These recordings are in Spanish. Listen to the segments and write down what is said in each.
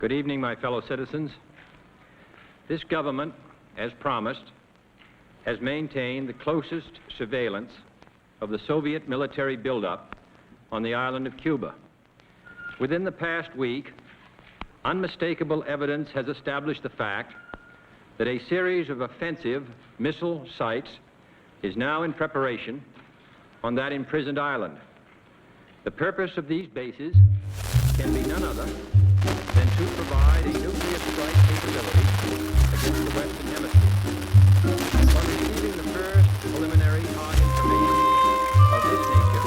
Good evening, my fellow citizens. This government, as promised, has maintained the closest surveillance of the Soviet military buildup on the island of Cuba. Within the past week, unmistakable evidence has established the fact that a series of offensive missile sites is now in preparation on that imprisoned island. The purpose of these bases can be none other than to provide a nuclear strike capability against the Western Hemisphere. Upon receiving the first preliminary hard information of this nature,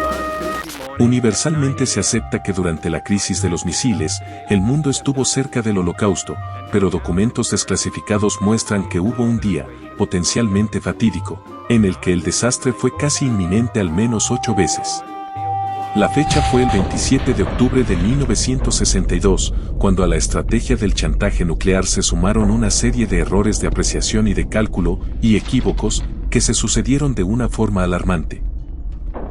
last Tuesday morning, Universalmente se acepta que durante la crisis de los misiles, el mundo estuvo cerca del Holocausto, pero documentos desclasificados muestran que hubo un día, potencialmente fatídico, en el que el desastre fue casi inminente al menos 8 veces. La fecha fue el 27 de octubre de 1962, cuando a la estrategia del chantaje nuclear se sumaron una serie de errores de apreciación y de cálculo, y equívocos, que se sucedieron de una forma alarmante.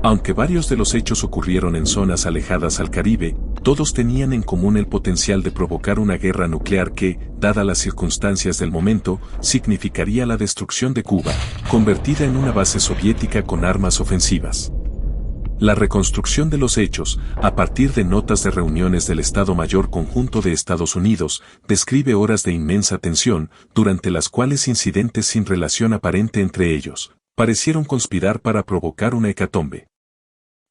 Aunque varios de los hechos ocurrieron en zonas alejadas al Caribe, todos tenían en común el potencial de provocar una guerra nuclear que, dadas las circunstancias del momento, significaría la destrucción de Cuba, convertida en una base soviética con armas ofensivas. La reconstrucción de los hechos, a partir de notas de reuniones del Estado Mayor Conjunto de Estados Unidos, describe horas de inmensa tensión, durante las cuales incidentes sin relación aparente entre ellos, parecieron conspirar para provocar una hecatombe.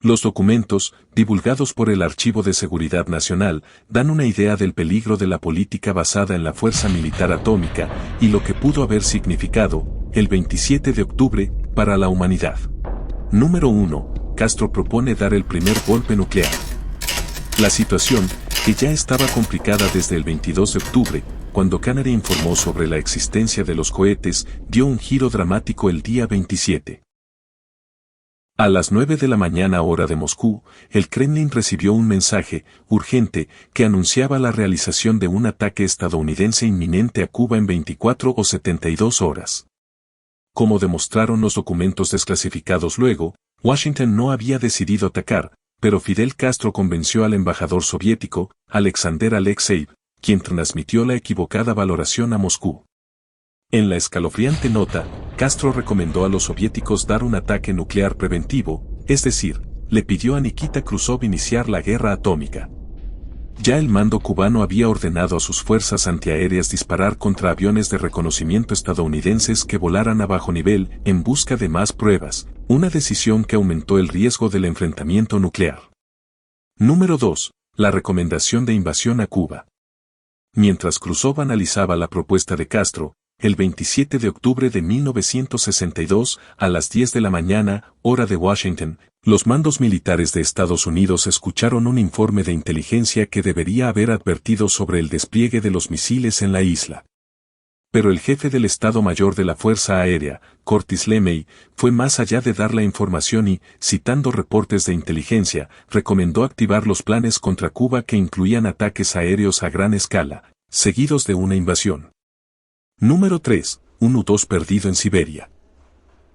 Los documentos, divulgados por el Archivo de Seguridad Nacional, dan una idea del peligro de la política basada en la fuerza militar atómica y lo que pudo haber significado, el 27 de octubre, para la humanidad. Número 1. Castro propone dar el primer golpe nuclear. La situación, que ya estaba complicada desde el 22 de octubre, cuando Kennedy informó sobre la existencia de los cohetes, dio un giro dramático el día 27. A las 9 de la mañana hora de Moscú, el Kremlin recibió un mensaje, urgente, que anunciaba la realización de un ataque estadounidense inminente a Cuba en 24 o 72 horas. Como demostraron los documentos desclasificados luego, Washington no había decidido atacar, pero Fidel Castro convenció al embajador soviético, Alexander Alexeyev, quien transmitió la equivocada valoración a Moscú. En la escalofriante nota, Castro recomendó a los soviéticos dar un ataque nuclear preventivo, es decir, le pidió a Nikita Khrushchev iniciar la guerra atómica. Ya el mando cubano había ordenado a sus fuerzas antiaéreas disparar contra aviones de reconocimiento estadounidenses que volaran a bajo nivel en busca de más pruebas, una decisión que aumentó el riesgo del enfrentamiento nuclear. Número 2. La recomendación de invasión a Cuba. Mientras Khrushchev analizaba la propuesta de Castro, el 27 de octubre de 1962, a las 10 de la mañana, hora de Washington, los mandos militares de Estados Unidos escucharon un informe de inteligencia que debería haber advertido sobre el despliegue de los misiles en la isla. Pero el jefe del Estado Mayor de la Fuerza Aérea, Curtis LeMay, fue más allá de dar la información y, citando reportes de inteligencia, recomendó activar los planes contra Cuba que incluían ataques aéreos a gran escala, seguidos de una invasión. Número 3. Un U-2 perdido en Siberia.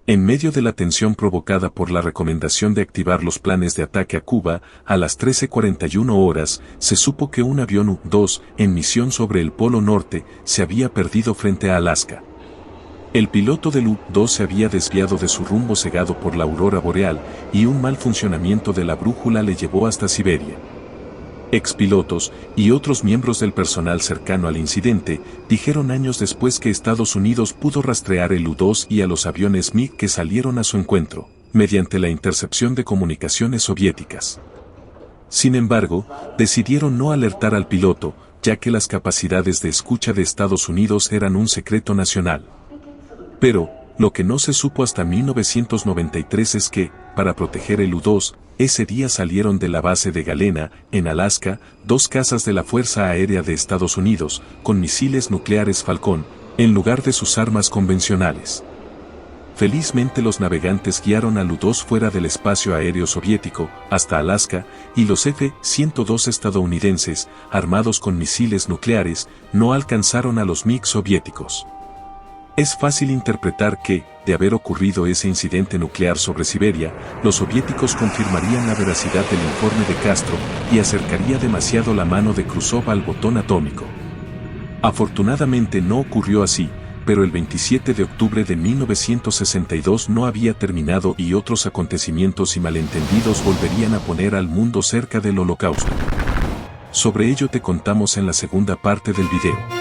En medio de la tensión provocada por la recomendación de activar los planes de ataque a Cuba, a las 13:41 horas, se supo que un avión U-2, en misión sobre el Polo Norte, se había perdido frente a Alaska. El piloto del U-2 se había desviado de su rumbo cegado por la aurora boreal, y un mal funcionamiento de la brújula le llevó hasta Siberia. Expilotos y otros miembros del personal cercano al incidente dijeron años después que Estados Unidos pudo rastrear el U-2 y a los aviones MiG que salieron a su encuentro, mediante la intercepción de comunicaciones soviéticas. Sin embargo, decidieron no alertar al piloto, ya que las capacidades de escucha de Estados Unidos eran un secreto nacional. Pero, lo que no se supo hasta 1993 es que, para proteger el U-2, ese día salieron de la base de Galena, en Alaska, 2 cazas de la Fuerza Aérea de Estados Unidos, con misiles nucleares Falcón, en lugar de sus armas convencionales. Felizmente los navegantes guiaron al U-2 fuera del espacio aéreo soviético, hasta Alaska, y los F-102 estadounidenses, armados con misiles nucleares, no alcanzaron a los MiG soviéticos. Es fácil interpretar que, de haber ocurrido ese incidente nuclear sobre Siberia, los soviéticos confirmarían la veracidad del informe de Castro y acercaría demasiado la mano de Khrushchev al botón atómico. Afortunadamente no ocurrió así, pero el 27 de octubre de 1962 no había terminado y otros acontecimientos y malentendidos volverían a poner al mundo cerca del Holocausto. Sobre ello te contamos en la segunda parte del video.